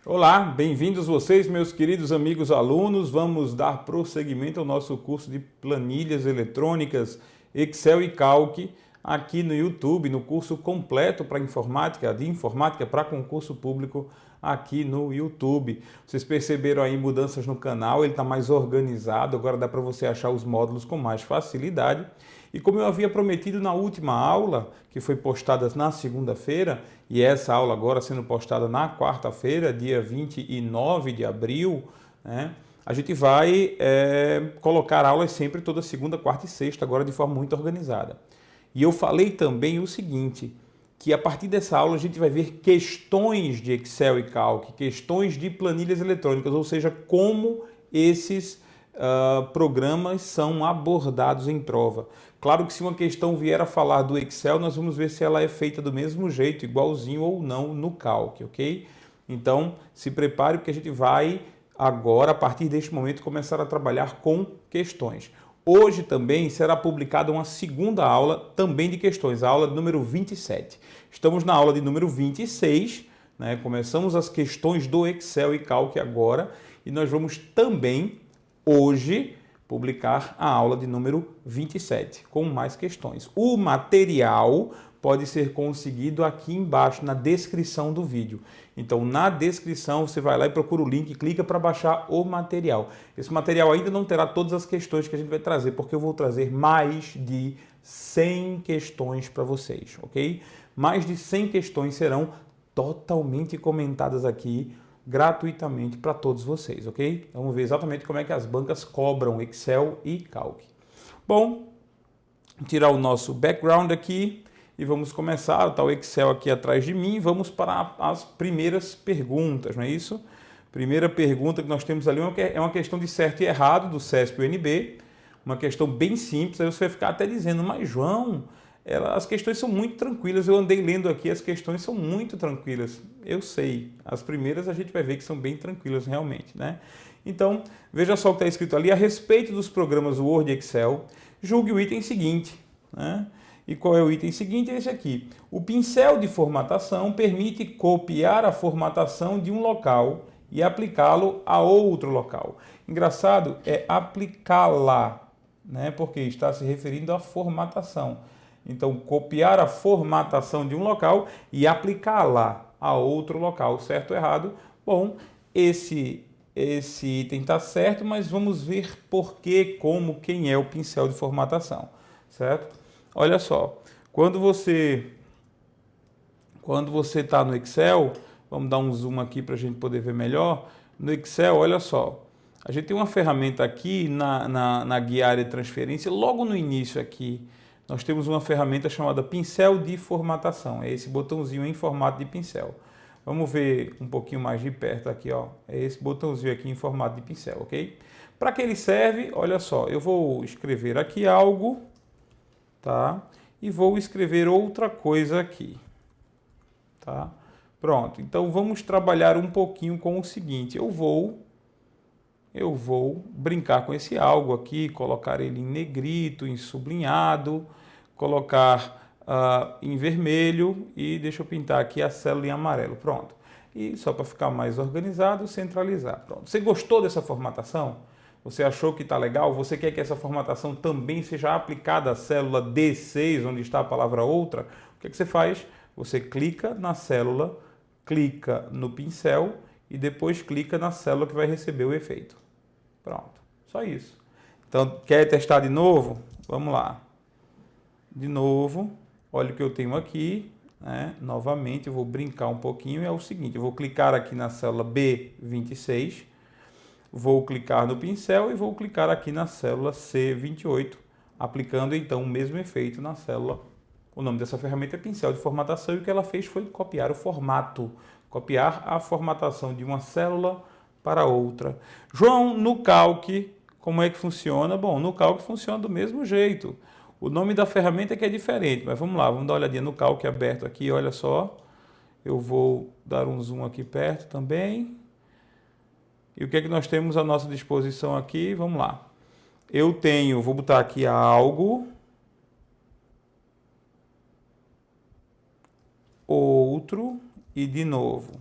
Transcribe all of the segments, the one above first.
Olá, bem-vindos vocês, meus queridos amigos alunos. Vamos dar prosseguimento ao nosso curso de planilhas eletrônicas, Excel e Calc, aqui no YouTube, no curso completo para informática, de informática para concurso público, aqui no YouTube. Vocês perceberam aí mudanças no canal, ele está mais organizado, agora dá para você achar os módulos com mais facilidade. E como eu havia prometido na última aula, que foi postada na segunda-feira, e essa aula agora sendo postada na quarta-feira, dia 29 de abril, né, a gente vai colocar aulas sempre toda segunda, quarta e sexta, agora de forma muito organizada. E eu falei também o seguinte, que a partir dessa aula a gente vai ver questões de Excel e Calc, questões de planilhas eletrônicas, ou seja, como esses programas são abordados em prova. Claro que se uma questão vier a falar do Excel, nós vamos ver se ela é feita do mesmo jeito, igualzinho ou não no Calc, ok? Então, se prepare porque a gente vai agora, a partir deste momento, começar a trabalhar com questões. Hoje também será publicada uma segunda aula também de questões, a aula número 27. Estamos na aula de número 26, né? Começamos as questões do Excel e Calc agora e nós vamos também hoje publicar a aula de número 27, com mais questões. O material pode ser conseguido aqui embaixo, na descrição do vídeo. Então, na descrição, você vai lá e procura o link, clica para baixar o material. Esse material ainda não terá todas as questões que a gente vai trazer, porque eu vou trazer mais de 100 questões para vocês, ok? Mais de 100 questões serão totalmente comentadas aqui, gratuitamente para todos vocês, ok? Vamos ver exatamente como é que as bancas cobram Excel e Calc. Bom, tirar o nosso background aqui e vamos começar. Está o Excel aqui atrás de mim. Vamos para as primeiras perguntas, não é isso? Primeira pergunta que nós temos ali é uma questão de certo e errado do CESP-UNB, uma questão bem simples. Aí você vai ficar até dizendo, mas João, as questões são muito tranquilas, eu andei lendo aqui, as questões são muito tranquilas. Eu sei, as primeiras a gente vai ver que são bem tranquilas realmente, né? Então, veja só o que está escrito ali, a respeito dos programas Word e Excel, julgue o item seguinte, né? E qual é o item seguinte? É esse aqui. O pincel de formatação permite copiar a formatação de um local e aplicá-lo a outro local. Engraçado é aplicá-la, né? Porque está se referindo à formatação. Então, copiar a formatação de um local e aplicá-la a outro local, certo ou errado? Bom, esse item está certo, mas vamos ver por que, como, quem é o pincel de formatação, certo? Olha só, quando você está no Excel, vamos dar um zoom aqui para a gente poder ver melhor. No Excel, olha só, a gente tem uma ferramenta aqui na guia área de transferência, logo no início aqui, nós temos uma ferramenta chamada pincel de formatação. É esse botãozinho em formato de pincel. Vamos ver um pouquinho mais de perto aqui, ó. É esse botãozinho aqui em formato de pincel, ok? Para que ele serve, olha só, eu vou escrever aqui algo, tá? E vou escrever outra coisa aqui, tá? Pronto, então vamos trabalhar um pouquinho com o seguinte, eu vou brincar com esse algo aqui, colocar ele em negrito, em sublinhado, colocar em vermelho e deixa eu pintar aqui a célula em amarelo. Pronto. E só para ficar mais organizado, centralizar. Pronto. Você gostou dessa formatação? Você achou que está legal? Você quer que essa formatação também seja aplicada à célula D6, onde está a palavra outra? O que é que você faz? Você clica na célula, clica no pincel e depois clica na célula que vai receber o efeito. Pronto, só isso. Então, quer testar de novo? Vamos lá. De novo, olha o que eu tenho aqui, né? Novamente, eu vou brincar um pouquinho. É o seguinte, eu vou clicar aqui na célula B26, vou clicar no pincel e vou clicar aqui na célula C28, aplicando então o mesmo efeito na célula. O nome dessa ferramenta é pincel de formatação e o que ela fez foi copiar o formato, copiar a formatação de uma célula para outra. João, no Calc, como é que funciona? Bom, no Calc funciona do mesmo jeito. O nome da ferramenta é que é diferente, mas vamos lá, vamos dar uma olhadinha no Calc aberto aqui, olha só. Eu vou dar um zoom aqui perto também. E o que é que nós temos à nossa disposição aqui? Vamos lá. Vou botar aqui algo, outro e de novo.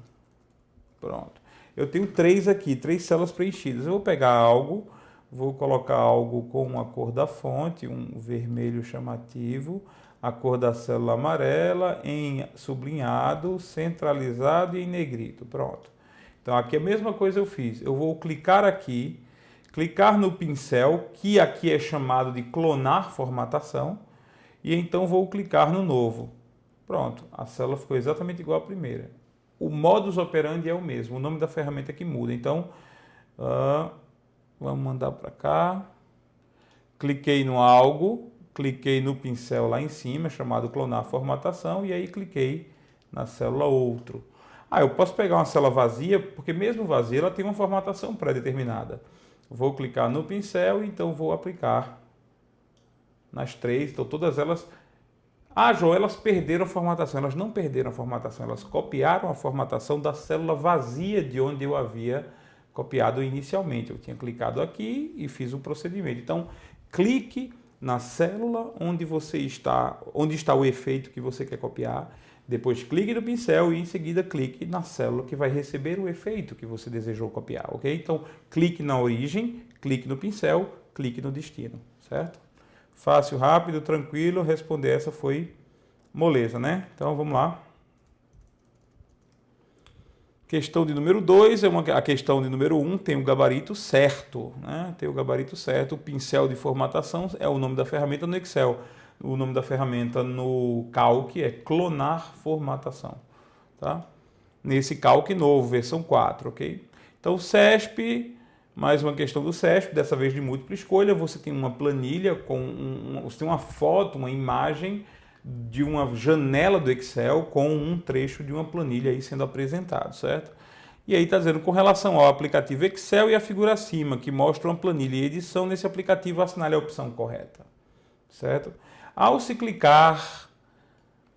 Pronto. eu tenho 3 aqui, 3 células preenchidas. Eu vou pegar algo, vou colocar algo com a cor da fonte, um vermelho chamativo, a cor da célula amarela em sublinhado, centralizado e em negrito. Pronto. Então aqui a mesma coisa eu fiz. Eu vou clicar aqui, clicar no pincel, que aqui é chamado de clonar formatação, e então vou clicar no novo. Pronto, a célula ficou exatamente igual à primeira. O modus operandi é o mesmo, o nome da ferramenta que muda. Então, vamos mandar para cá. Cliquei no algo, cliquei no pincel lá em cima, chamado clonar formatação, e aí cliquei na célula outro. Eu posso pegar uma célula vazia, porque mesmo vazia ela tem uma formatação pré-determinada. Vou clicar no pincel e então vou aplicar nas 3, então todas elas... João, elas perderam a formatação. Elas não perderam a formatação, elas copiaram a formatação da célula vazia de onde eu havia copiado inicialmente. Eu tinha clicado aqui e fiz o procedimento. Então, clique na célula onde está o efeito que você quer copiar. Depois clique no pincel e em seguida clique na célula que vai receber o efeito que você desejou copiar, ok? Então, clique na origem, clique no pincel, clique no destino, certo? Fácil, rápido, tranquilo, responder essa foi moleza, né? Então, vamos lá. Questão de número 2, a questão de número 1 tem o gabarito certo, né? Tem o gabarito certo, o pincel de formatação é o nome da ferramenta no Excel. O nome da ferramenta no Calc é clonar formatação, tá? Nesse Calc novo, versão 4, ok? Então, o CESP, mais uma questão do CESP, dessa vez de múltipla escolha, você tem uma planilha, você tem uma foto, uma imagem de uma janela do Excel com um trecho de uma planilha aí sendo apresentado, certo? E aí está dizendo, com relação ao aplicativo Excel e a figura acima, que mostra uma planilha e edição, nesse aplicativo assinale a opção correta, certo? Ao se clicar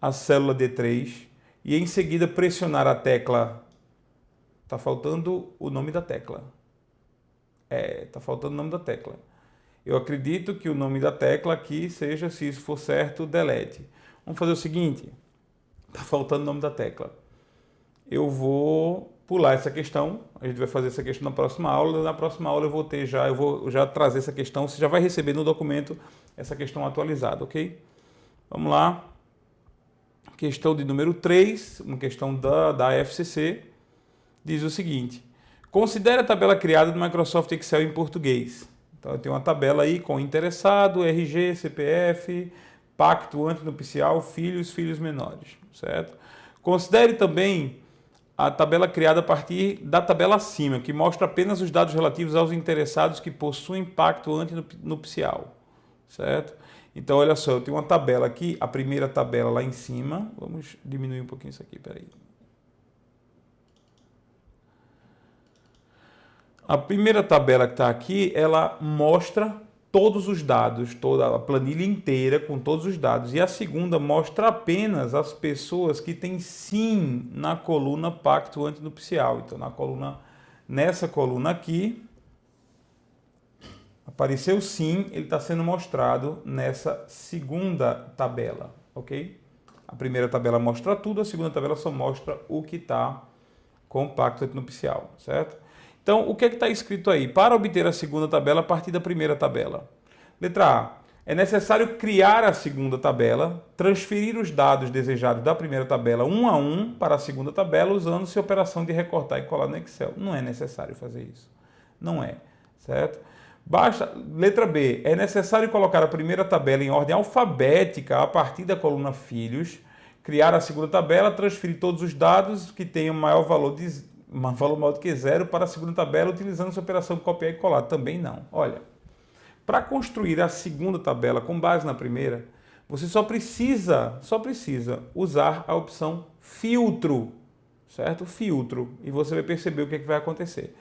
a célula D3 e em seguida pressionar a tecla, está faltando o nome da tecla. Está faltando o nome da tecla. Eu acredito que o nome da tecla aqui seja, se isso for certo, delete. Vamos fazer o seguinte, está faltando o nome da tecla. Eu vou pular essa questão, a gente vai fazer essa questão na próxima aula. Na próxima aula eu vou já trazer essa questão, você já vai receber no documento essa questão atualizada, ok? Vamos lá. Questão de número 3, uma questão da FCC, diz o seguinte: considere a tabela criada no Microsoft Excel em português. Então eu tenho uma tabela aí com interessado, RG, CPF, pacto antinupcial, filhos menores, certo? Considere também a tabela criada a partir da tabela acima, que mostra apenas os dados relativos aos interessados que possuem pacto antinupcial, certo? Então, olha só, eu tenho uma tabela aqui, a primeira tabela lá em cima, vamos diminuir um pouquinho isso aqui, peraí. A primeira tabela que está aqui, ela mostra todos os dados, toda a planilha inteira com todos os dados. E a segunda mostra apenas as pessoas que têm sim na coluna pacto antinupcial. Então, nessa coluna aqui, apareceu sim, ele está sendo mostrado nessa segunda tabela, ok? A primeira tabela mostra tudo, a segunda tabela só mostra o que está com o pacto antinupcial, certo? Então, o que é que está escrito aí? Para obter a segunda tabela a partir da primeira tabela. Letra A. É necessário criar a segunda tabela, transferir os dados desejados da primeira tabela um a um para a segunda tabela, usando-se a operação de recortar e colar no Excel. Não é necessário fazer isso. Não é, certo? Basta, letra B, é necessário colocar a primeira tabela em ordem alfabética a partir da coluna filhos, criar a segunda tabela, transferir todos os dados que tenham maior valor maior do que zero para a segunda tabela, utilizando essa operação de copiar e colar. Também não. Olha, para construir a segunda tabela com base na primeira, você só precisa usar a opção filtro, certo? Filtro. E você vai perceber o que é que vai acontecer.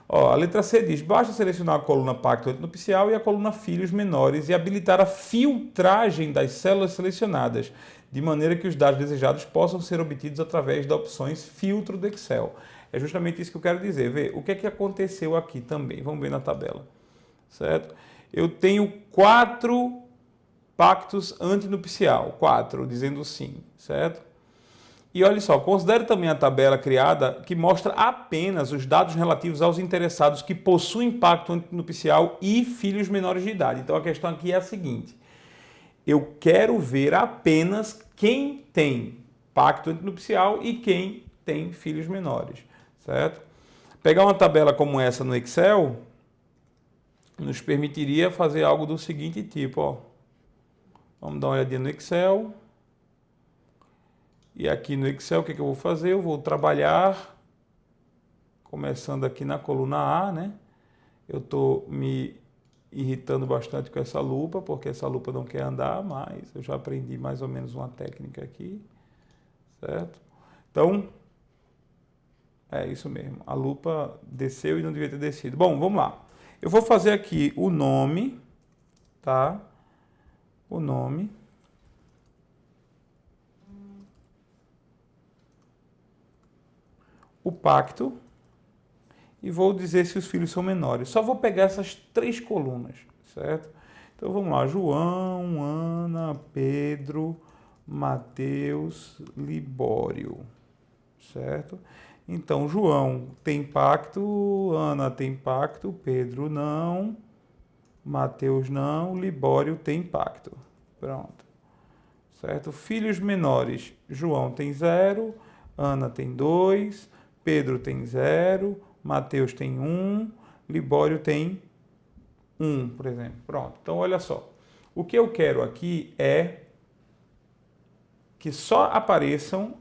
A letra C diz, basta selecionar a coluna pacto antinupcial e a coluna filhos menores e habilitar a filtragem das células selecionadas, de maneira que os dados desejados possam ser obtidos através das opções filtro do Excel. É justamente isso que eu quero dizer. Vê, o que é que aconteceu aqui também? Vamos ver na tabela, certo? Eu tenho 4 pactos antinupcial, 4, dizendo sim, certo? E olha só, considere também a tabela criada que mostra apenas os dados relativos aos interessados que possuem pacto antinupcial e filhos menores de idade. Então a questão aqui é a seguinte: eu quero ver apenas quem tem pacto antinupcial e quem tem filhos menores, certo? Pegar uma tabela como essa no Excel nos permitiria fazer algo do seguinte tipo, ó. Vamos dar uma olhadinha no Excel. E aqui no Excel, o que eu vou fazer? Eu vou trabalhar, começando aqui na coluna A, né? Eu estou me irritando bastante com essa lupa, porque essa lupa não quer andar, mas eu já aprendi mais ou menos uma técnica aqui, certo? Então, é isso mesmo. A lupa desceu e não devia ter descido. Bom, vamos lá. Eu vou fazer aqui o nome, tá? O nome. O pacto e vou dizer se os filhos são menores. Só vou pegar essas 3 colunas, certo? Então vamos lá, João, Ana, Pedro, Mateus, Libório, certo? Então João tem pacto, Ana tem pacto, Pedro não, Mateus não, Libório tem pacto. Pronto, certo? Filhos menores, João tem 0, Ana tem 2, Pedro tem 0, Mateus tem 1, Libório tem 1, por exemplo. Pronto, então olha só. O que eu quero aqui é que só apareçam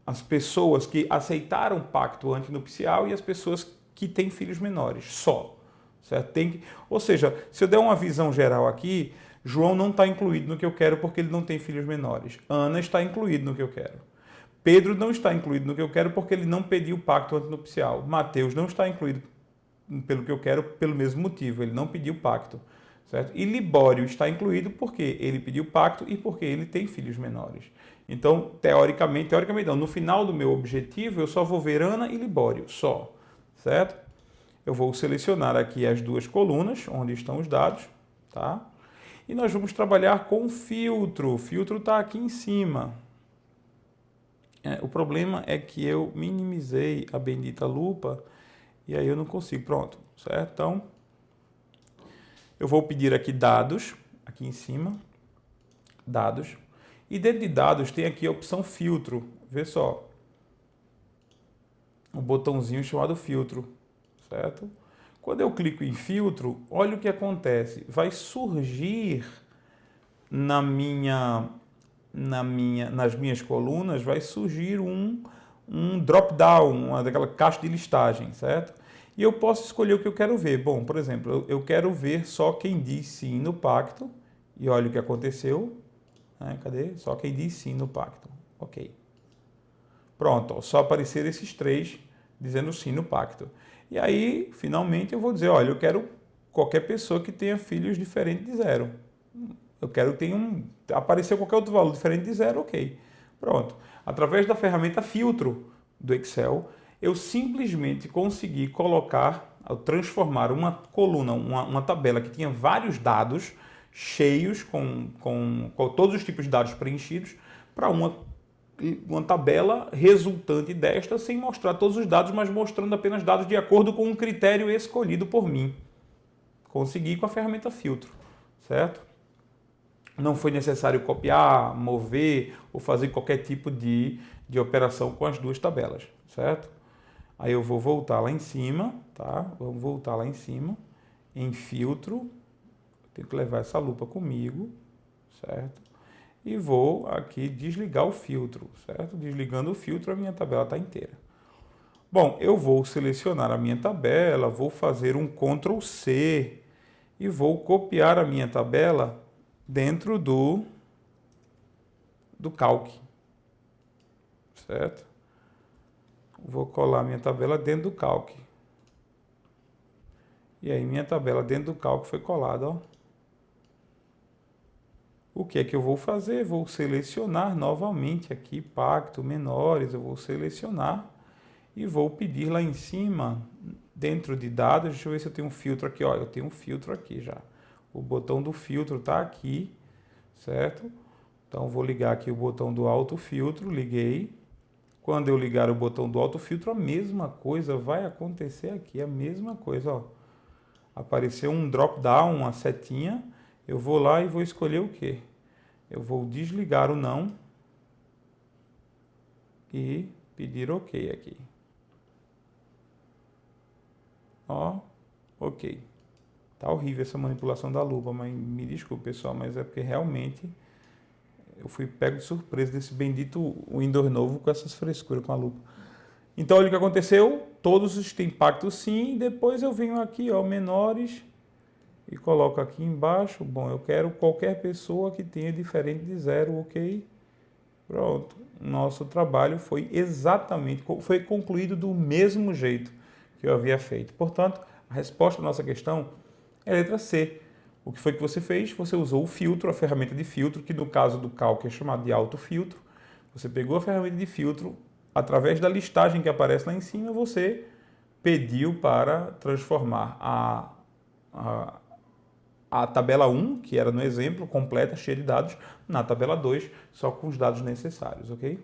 as pessoas que aceitaram o pacto antinupcial e as pessoas que têm filhos menores, só. Certo? Ou seja, se eu der uma visão geral aqui, João não está incluído no que eu quero porque ele não tem filhos menores. Ana está incluído no que eu quero. Pedro não está incluído no que eu quero porque ele não pediu o pacto antinupcial. Mateus não está incluído pelo que eu quero pelo mesmo motivo, ele não pediu pacto. Certo? E Libório está incluído porque ele pediu pacto e porque ele tem filhos menores. Então, teoricamente não, no final do meu objetivo eu só vou ver Ana e Libório, só. Certo? Eu vou selecionar aqui as 2 colunas onde estão os dados, tá? E nós vamos trabalhar com filtro. O filtro está aqui em cima. O problema é que eu minimizei a bendita lupa e aí eu não consigo. Pronto, certo? Então, eu vou pedir aqui dados, aqui em cima, dados. E dentro de dados tem aqui a opção filtro. Vê só, um botãozinho chamado filtro, certo? Quando eu clico em filtro, olha o que acontece. Vai surgir nas minhas colunas, vai surgir um drop-down, daquela caixa de listagem, certo? E eu posso escolher o que eu quero ver. Bom, por exemplo, eu quero ver só quem diz sim no pacto. E olha o que aconteceu. Cadê? Só quem diz sim no pacto. Ok. Pronto, só apareceram esses 3 dizendo sim no pacto. E aí, finalmente, eu vou dizer, olha, eu quero qualquer pessoa que tenha filhos diferentes de 0. Eu quero que tenha apareceu qualquer outro valor diferente de 0, ok. Pronto. Através da ferramenta filtro do Excel, eu simplesmente consegui transformar uma coluna, uma tabela que tinha vários dados cheios, com todos os tipos de dados preenchidos, para uma tabela resultante desta, sem mostrar todos os dados, mas mostrando apenas dados de acordo com um critério escolhido por mim. Consegui com a ferramenta filtro, certo? Não foi necessário copiar, mover ou fazer qualquer tipo de operação com as 2 tabelas, certo? Aí eu vou voltar lá em cima, tá? Vamos voltar lá em cima, em filtro. Tenho que levar essa lupa comigo, certo? E vou aqui desligar o filtro, certo? Desligando o filtro, a minha tabela está inteira. Bom, eu vou selecionar a minha tabela, vou fazer um Ctrl C e vou copiar a minha tabela dentro do Calc, certo? Vou colar minha tabela dentro do Calc. E aí minha tabela dentro do Calc foi colada, ó. O que é que eu vou fazer? Vou selecionar novamente aqui pacto menores, eu vou selecionar e vou pedir lá em cima, dentro de dados, deixa eu ver se eu tenho um filtro aqui, ó, eu tenho um filtro aqui já. O botão do filtro está aqui, certo? Então, vou ligar aqui o botão do autofiltro, liguei. Quando eu ligar o botão do autofiltro, a mesma coisa vai acontecer aqui, a mesma coisa, ó. Apareceu um drop-down, uma setinha, eu vou lá e vou escolher o quê? Eu vou desligar o não e pedir OK aqui. Ó, OK. Tá horrível essa manipulação da lupa, mas me desculpe, pessoal, mas é porque realmente eu fui pego de surpresa desse bendito Windows novo com essas frescuras com a lupa. Então, olha o que aconteceu. Todos têm impacto sim. Depois eu venho aqui, ó, menores, e coloco aqui embaixo. Bom, eu quero qualquer pessoa que tenha diferente de 0, OK? Pronto. Nosso trabalho foi concluído do mesmo jeito que eu havia feito. Portanto, a resposta à nossa questão é a letra C. O que foi que você fez? Você usou o filtro, a ferramenta de filtro, que no caso do Calc é chamado de autofiltro. Você pegou a ferramenta de filtro, através da listagem que aparece lá em cima, você pediu para transformar a tabela 1, que era no exemplo, completa, cheia de dados, na tabela 2, só com os dados necessários, ok?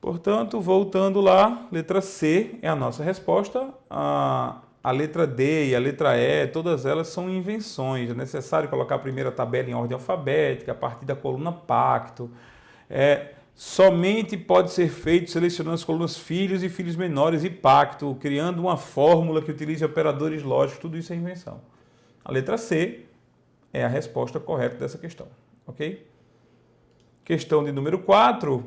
Portanto, voltando lá, letra C é a nossa resposta. A letra D e a letra E, todas elas são invenções. É necessário colocar a primeira tabela em ordem alfabética, a partir da coluna pacto. Somente pode ser feito selecionando as colunas filhos e filhos menores e pacto, criando uma fórmula que utilize operadores lógicos. Tudo isso é invenção. A letra C é a resposta correta dessa questão, ok? Questão de número 4.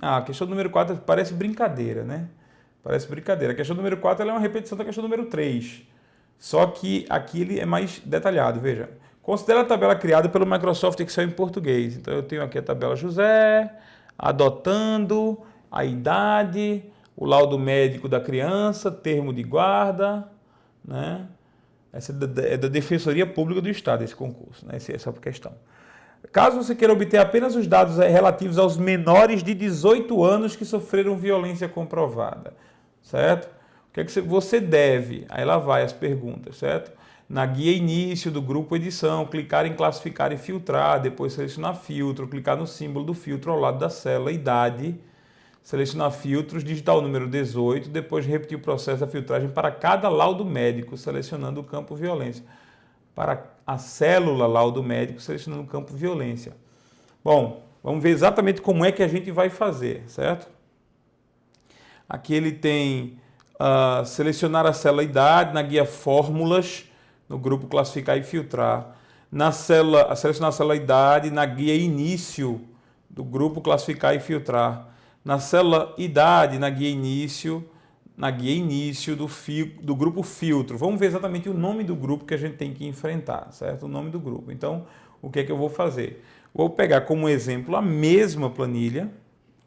A questão número 4 parece brincadeira, né? Parece brincadeira. A questão número 4 ela é uma repetição da questão número 3. Só que aqui ele é mais detalhado. Veja, considera a tabela criada pelo Microsoft Excel em português. Então eu tenho aqui a tabela José, adotando, a idade, o laudo médico da criança, termo de guarda, né? Essa é da Defensoria Pública do Estado, esse concurso, né? Essa é a questão. Caso você queira obter apenas os dados relativos aos menores de 18 anos que sofreram violência comprovada, certo? O que é que você deve? Aí lá vai as perguntas, certo? Na guia início do grupo edição, clicar em classificar e filtrar, depois selecionar filtro, clicar no símbolo do filtro ao lado da célula idade, selecionar filtros, digitar o número 18, depois repetir o processo da filtragem para cada laudo médico, selecionando o campo violência. Para a célula laudo médico, selecionando o campo violência. Bom, vamos ver exatamente como é que a gente vai fazer, certo? Aqui ele tem selecionar a célula idade, na guia fórmulas, no grupo classificar e filtrar. Selecionar a célula idade, na guia início, do grupo classificar e filtrar. Na célula idade, na guia início do grupo filtro. Vamos ver exatamente o nome do grupo que a gente tem que enfrentar, certo? O nome do grupo. Então, o que é que eu vou fazer? Vou pegar como exemplo a mesma planilha,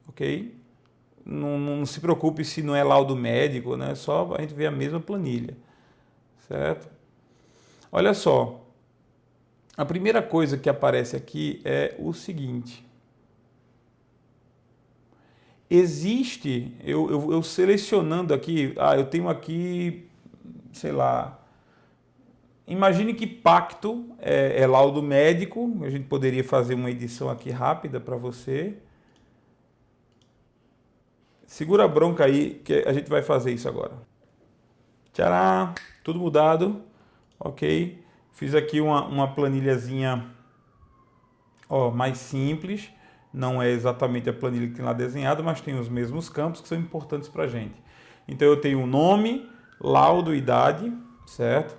ok? Não se preocupe se não é laudo médico, né? Só a gente vê a mesma planilha, certo? Olha só, a primeira coisa que aparece aqui é o seguinte. Existe, eu selecionando aqui, eu tenho aqui, sei lá, imagine que pacto é laudo médico, a gente poderia fazer uma edição aqui rápida para você. Segura a bronca aí que a gente vai fazer isso agora. Tcharam, tudo mudado, ok? Fiz aqui uma planilhazinha mais simples. Não é exatamente a planilha que tem lá desenhada, mas tem os mesmos campos que são importantes para a gente. Então eu tenho o nome, laudo, idade, certo?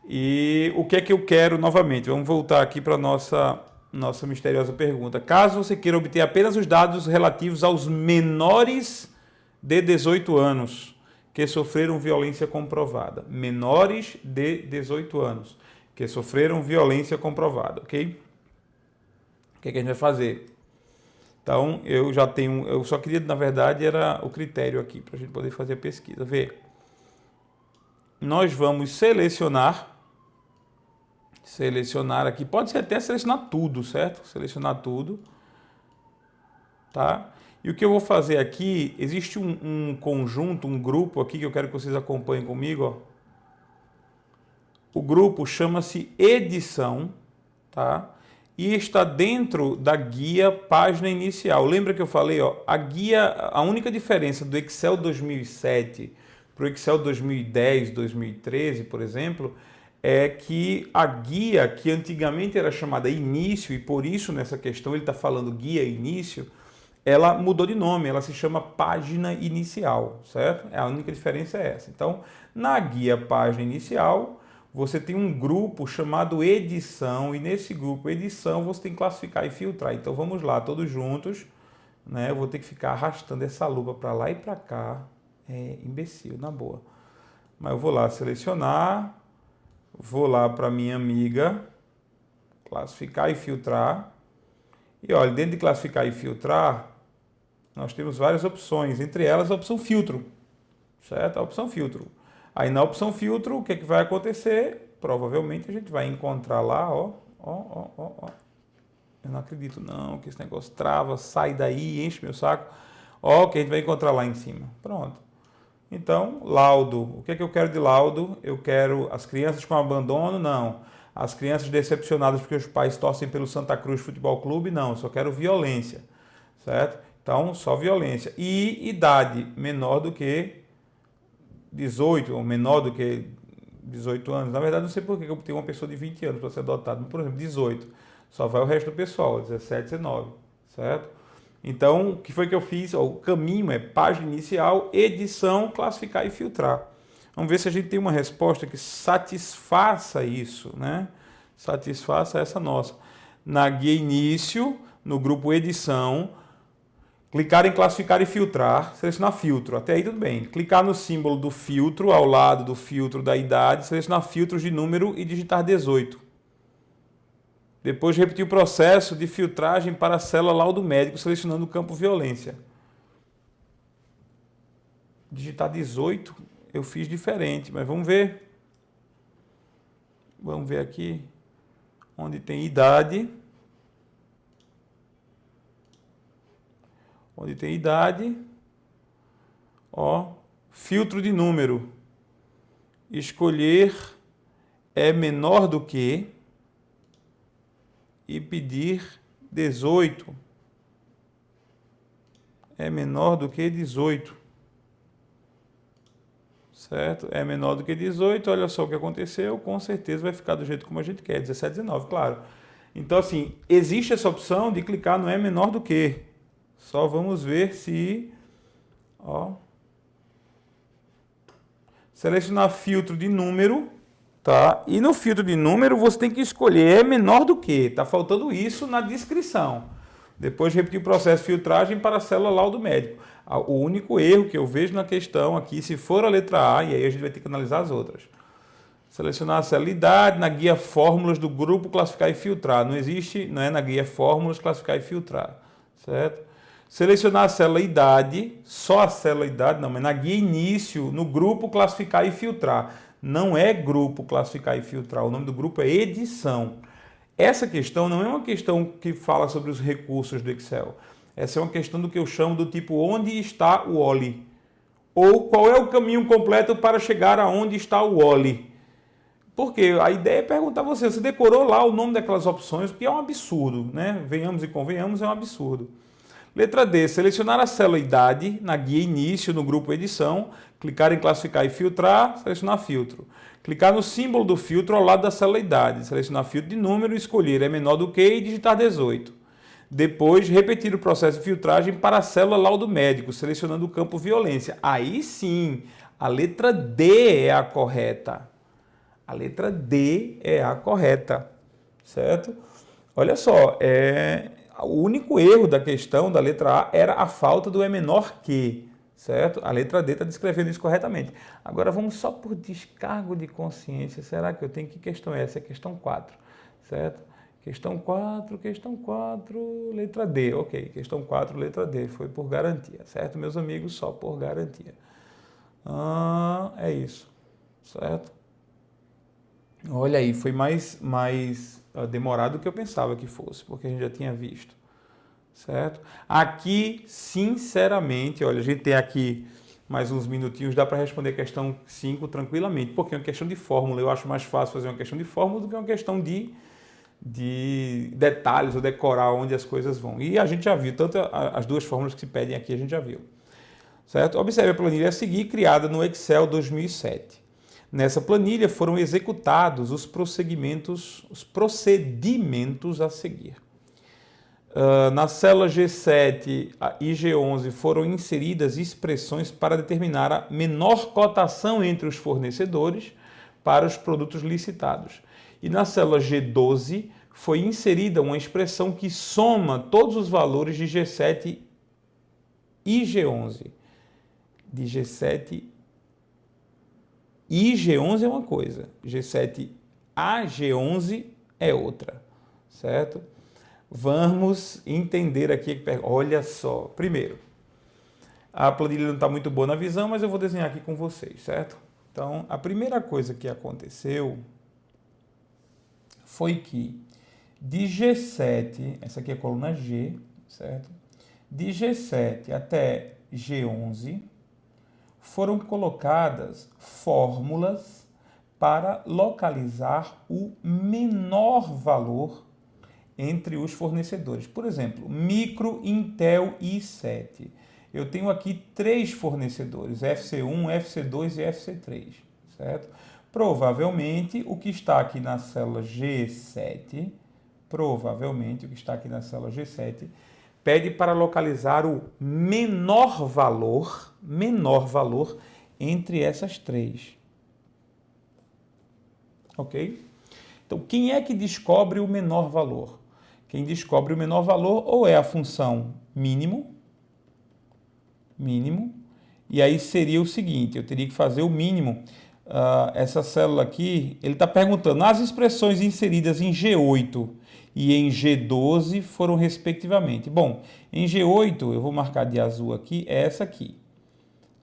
E o que é que eu quero novamente? Vamos voltar aqui para a nossa misteriosa pergunta. Caso você queira obter apenas os dados relativos aos menores de 18 anos que sofreram violência comprovada. Menores de 18 anos que sofreram violência comprovada, ok? O que é que a gente vai fazer? Então, eu só queria, na verdade, era o critério aqui, para a gente poder fazer a pesquisa. Vê, nós vamos selecionar aqui, pode ser até selecionar tudo, certo? Selecionar tudo, tá? E o que eu vou fazer aqui, existe um conjunto, um grupo aqui que eu quero que vocês acompanhem comigo, ó. O grupo chama-se edição, tá? e está dentro da guia página inicial. Lembra que eu falei, ó, a guia, a única diferença do Excel 2007 para o Excel 2010, 2013, por exemplo, é que a guia, que antigamente era chamada início, e por isso nessa questão ele está falando guia início, ela mudou de nome, ela se chama página inicial, certo? A única diferença é essa. Então, na guia página inicial, você tem um grupo chamado edição, e nesse grupo edição você tem que classificar e filtrar. Então vamos lá, todos juntos, né? Eu vou ter que ficar arrastando essa lupa para lá e para cá. É imbecil, na boa. Mas eu vou lá selecionar, vou lá para minha amiga, classificar e filtrar. E olha, dentro de classificar e filtrar, nós temos várias opções, entre elas a opção filtro, certo? A opção filtro. Aí na opção filtro, o que é que vai acontecer? Provavelmente a gente vai encontrar lá, ó. Eu não acredito não, que esse negócio trava, sai daí, enche meu saco. Ó, que a gente vai encontrar lá em cima. Pronto. Então, laudo. O que é que eu quero de laudo? Eu quero as crianças com abandono? Não. As crianças decepcionadas porque os pais torcem pelo Santa Cruz Futebol Clube? Não. Eu só quero violência, certo? Então, só violência. E idade menor do que 18, ou menor do que 18 anos. Na verdade, não sei por que eu tenho uma pessoa de 20 anos para ser adotado. Por exemplo, 18. Só vai o resto do pessoal, 17, 19, certo? Então, o que foi que eu fiz? O caminho é página inicial, edição, classificar e filtrar. Vamos ver se a gente tem uma resposta que satisfaça isso, né? Satisfaça essa nossa. Na guia início, no grupo edição, clicar em classificar e filtrar, selecionar filtro, até aí tudo bem. Clicar no símbolo do filtro, ao lado do filtro da idade, selecionar filtros de número e digitar 18. Depois repetir o processo de filtragem para a célula laudo médico, selecionando o campo violência. Digitar 18, eu fiz diferente, mas vamos ver. Vamos ver aqui, onde tem idade. Onde tem idade, ó, filtro de número, escolher é menor do que e pedir 18, é menor do que 18, certo? É menor do que 18, olha só o que aconteceu, com certeza vai ficar do jeito como a gente quer, 17, 19, claro. Então assim, existe essa opção de clicar no é menor do que. Só vamos ver se, ó, selecionar filtro de número, tá? E no filtro de número você tem que escolher é menor do que, tá faltando isso na descrição. Depois repetir o processo de filtragem para a célula laudo médico. O único erro que eu vejo na questão aqui, se for a letra A, e aí a gente vai ter que analisar as outras. Selecionar a célula idade, na guia fórmulas do grupo, classificar e filtrar. Não existe, não é na guia fórmulas, classificar e filtrar, certo? Selecionar a célula idade, só a célula idade, não, mas na guia início, no grupo, classificar e filtrar. Não é grupo, classificar e filtrar, o nome do grupo é edição. Essa questão não é uma questão que fala sobre os recursos do Excel. Essa é uma questão do que eu chamo do tipo onde está o OLI. Ou qual é o caminho completo para chegar aonde está o OLI. Porque a ideia é perguntar a você, você decorou lá o nome daquelas opções, o que é um absurdo, né? Venhamos e convenhamos, é um absurdo. Letra D, selecionar a célula idade na guia início, no grupo edição, clicar em classificar e filtrar, selecionar filtro. Clicar no símbolo do filtro ao lado da célula idade, selecionar filtro de número, escolher é menor do que e digitar 18. Depois, repetir o processo de filtragem para a célula laudo médico, selecionando o campo violência. Aí sim, a letra D é a correta. A letra D é a correta, certo? Olha só, o único erro da questão da letra A era a falta do é menor que, certo? A letra D está descrevendo isso corretamente. Agora vamos só por descargo de consciência. Será que eu tenho que questão é essa? É questão 4, certo? Questão 4, letra D. Ok, questão 4, letra D. Foi por garantia, certo, meus amigos? Só por garantia. É isso, certo? Olha aí, foi mais demorado do que eu pensava que fosse, porque a gente já tinha visto, certo? Aqui, sinceramente, olha, a gente tem aqui mais uns minutinhos, dá para responder a questão 5 tranquilamente, porque é uma questão de fórmula. Eu acho mais fácil fazer uma questão de fórmula do que uma questão de de detalhes ou decorar onde as coisas vão. E a gente já viu, tanto as duas fórmulas que se pedem aqui, a gente já viu. Certo? Observe a planilha a seguir, criada no Excel 2007. Nessa planilha foram executados os procedimentos a seguir. Na célula G7 e G11 foram inseridas expressões para determinar a menor cotação entre os fornecedores para os produtos licitados. E na célula G12 foi inserida uma expressão que soma todos os valores de G7 e G11. De G7 e G11 é uma coisa, G7 a G11 é outra, certo? Vamos entender aqui, olha só, primeiro, a planilha não está muito boa na visão, mas eu vou desenhar aqui com vocês, certo? Então, a primeira coisa que aconteceu foi que de G7, essa aqui é a coluna G, certo? De G7 até G11, foram colocadas fórmulas para localizar o menor valor entre os fornecedores. Por exemplo, Micro, Intel e i7. Eu tenho aqui 3 fornecedores, FC1, FC2 e FC3, certo? Provavelmente, o que está aqui na célula G7, pede para localizar o menor valor entre essas 3. Ok? Então, quem é que descobre o menor valor? Quem descobre o menor valor ou é a função mínimo, e aí seria o seguinte, eu teria que fazer o mínimo. Essa célula aqui, ele está perguntando, as expressões inseridas em G8 e em G12 foram respectivamente. Bom, em G8, eu vou marcar de azul aqui, é essa aqui.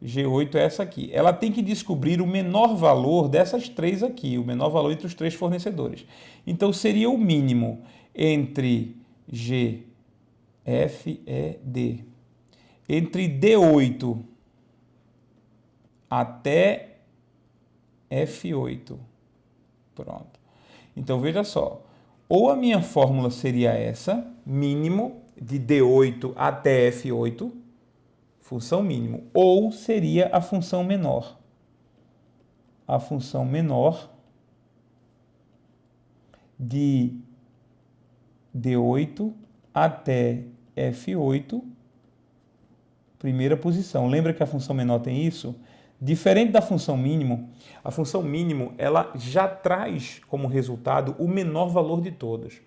G8 é essa aqui. Ela tem que descobrir o menor valor dessas 3 aqui, o menor valor entre os 3 fornecedores. Então, seria o mínimo entre G, F, E, D. Entre D8 até F8. Pronto. Então, veja só. Ou a minha fórmula seria essa, mínimo de D8 até F8, função mínimo, ou seria a função menor. A função menor de D8 até F8, primeira posição. Lembra que a função menor tem isso? Diferente da função mínimo, a função mínimo ela já traz como resultado o menor valor de todas.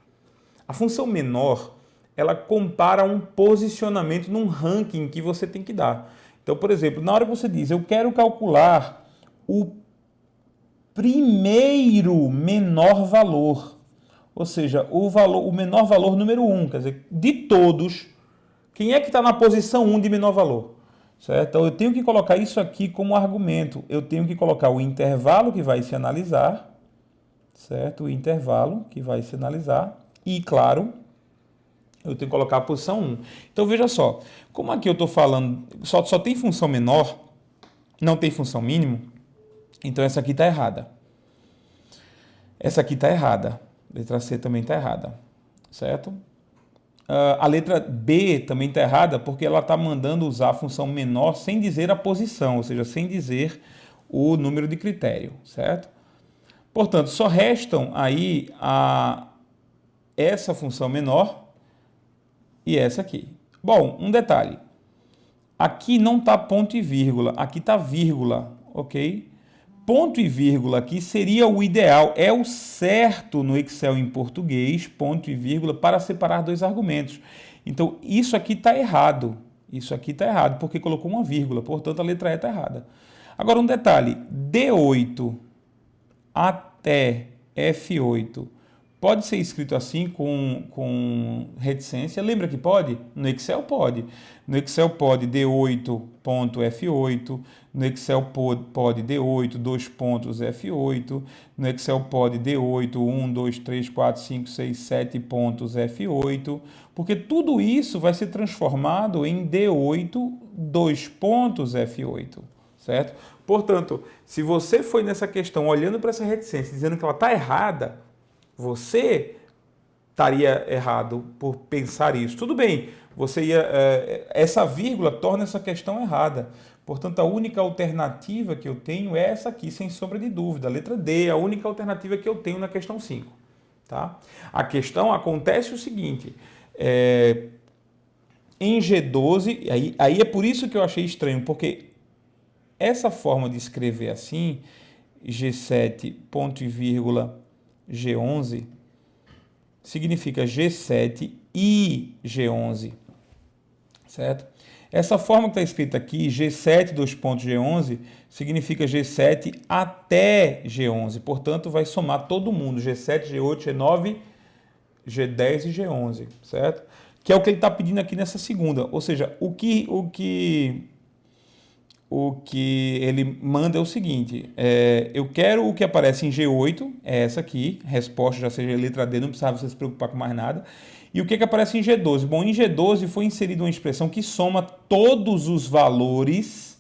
A função menor ela compara um posicionamento num ranking que você tem que dar. Então, por exemplo, na hora que você diz, eu quero calcular o primeiro menor valor, ou seja, o menor valor número 1, quer dizer, de todos, quem é que está na posição 1 de menor valor? Certo? Então, eu tenho que colocar isso aqui como argumento. Eu tenho que colocar o intervalo que vai se analisar, certo? O intervalo que vai se analisar e, claro, eu tenho que colocar a posição 1. Então, veja só, como aqui eu estou falando, só tem função menor, não tem função mínimo, então essa aqui está errada. Essa aqui está errada. Letra C também está errada, certo? A letra B também está errada porque ela está mandando usar a função menor sem dizer a posição, ou seja, sem dizer o número de critério, certo? Portanto, só restam aí essa função menor e essa aqui. Bom, um detalhe. Aqui não está ponto e vírgula, aqui está vírgula, ok? Ponto e vírgula aqui seria o ideal, é o certo no Excel em português, ponto e vírgula, para separar 2 argumentos. Então, isso aqui está errado. Isso aqui está errado, porque colocou uma vírgula, portanto, a letra E está errada. Agora, um detalhe, D8 até F8 pode ser escrito assim com reticência. Lembra que pode? No Excel pode. No Excel pode D8.F8, no Excel pode D8, 2 pontos F8, no Excel pode D8, 1, 2, 3, 4, 5, 6, 7 pontos F8, porque tudo isso vai ser transformado em D8, 2 pontos F8, certo? Portanto, se você foi nessa questão olhando para essa reticência dizendo que ela está errada, você estaria errado por pensar isso. Tudo bem, essa vírgula torna essa questão errada. Portanto, a única alternativa que eu tenho é essa aqui, sem sombra de dúvida. A letra D é a única alternativa que eu tenho na questão 5. Tá? A questão acontece o seguinte, em G12, aí é por isso que eu achei estranho, porque essa forma de escrever assim, G7, ponto e vírgula, G11, significa G7 e G11, certo? Essa forma que está escrita aqui, G7, dois pontos, G11, significa G7 até G11. Portanto, vai somar todo mundo, G7, G8, G9, G10 e G11, certo? Que é o que ele está pedindo aqui nessa segunda. Ou seja, o que ele manda é o seguinte, eu quero o que aparece em G8, é essa aqui, resposta já seja letra D, não precisava você se preocupar com mais nada. E o que aparece em G12? Bom, em G12 foi inserida uma expressão que soma todos os valores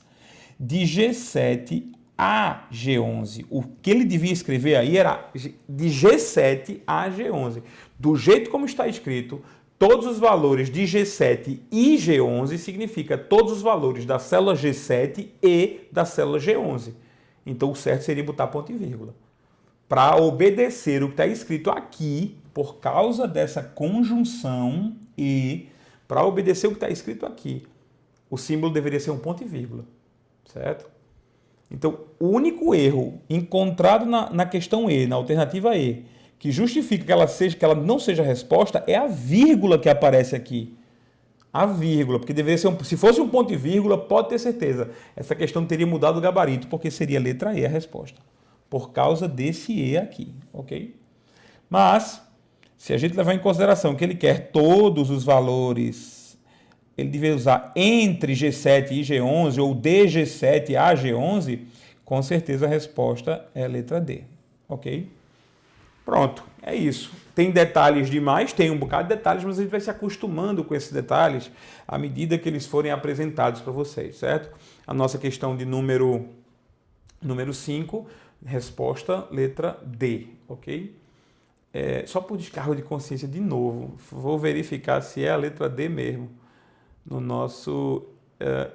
de G7 a G11. O que ele devia escrever aí era de G7 a G11. Do jeito como está escrito, todos os valores de G7 e G11 significa todos os valores da célula G7 e da célula G11. Então, o certo seria botar ponto e vírgula. Para obedecer o que está escrito aqui, por causa dessa conjunção e, para obedecer o que está escrito aqui, o símbolo deveria ser um ponto e vírgula, certo? Então, o único erro encontrado na questão E, na alternativa E, que justifica que ela não seja resposta, é a vírgula que aparece aqui. A vírgula, porque deveria ser se fosse um ponto e vírgula, pode ter certeza, essa questão teria mudado o gabarito, porque seria a letra E a resposta, por causa desse E aqui, ok? Mas, se a gente levar em consideração que ele quer todos os valores, ele deveria usar entre G7 e G11, ou de G7 a G11, com certeza a resposta é a letra D, ok? Pronto, é isso. Tem detalhes demais, tem um bocado de detalhes, mas a gente vai se acostumando com esses detalhes à medida que eles forem apresentados para vocês, certo? A nossa questão de número 5, resposta letra D, ok? Só por descargo de consciência de novo, vou verificar se é a letra D mesmo no nosso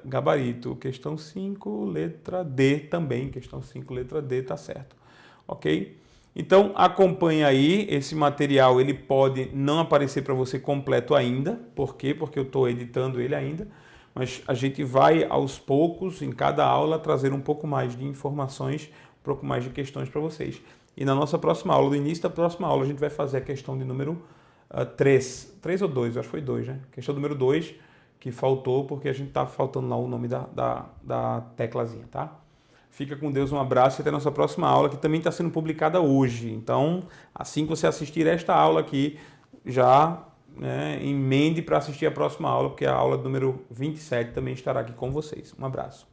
gabarito. Questão 5, letra D também. Questão 5, letra D, tá certo. Ok? Então, acompanhe aí. Esse material ele pode não aparecer para você completo ainda. Por quê? Porque eu estou editando ele ainda. Mas a gente vai, aos poucos, em cada aula, trazer um pouco mais de informações, um pouco mais de questões para vocês. E na nossa próxima aula, no início da próxima aula, a gente vai fazer a questão de número 3. 3 ou 2? Acho que foi 2, né? Questão número 2, que faltou, porque a gente está faltando lá o nome da teclazinha, tá? Fica com Deus, um abraço e até a nossa próxima aula, que também está sendo publicada hoje. Então, assim que você assistir esta aula aqui, já emende para assistir a próxima aula, porque a aula número 27 também estará aqui com vocês. Um abraço.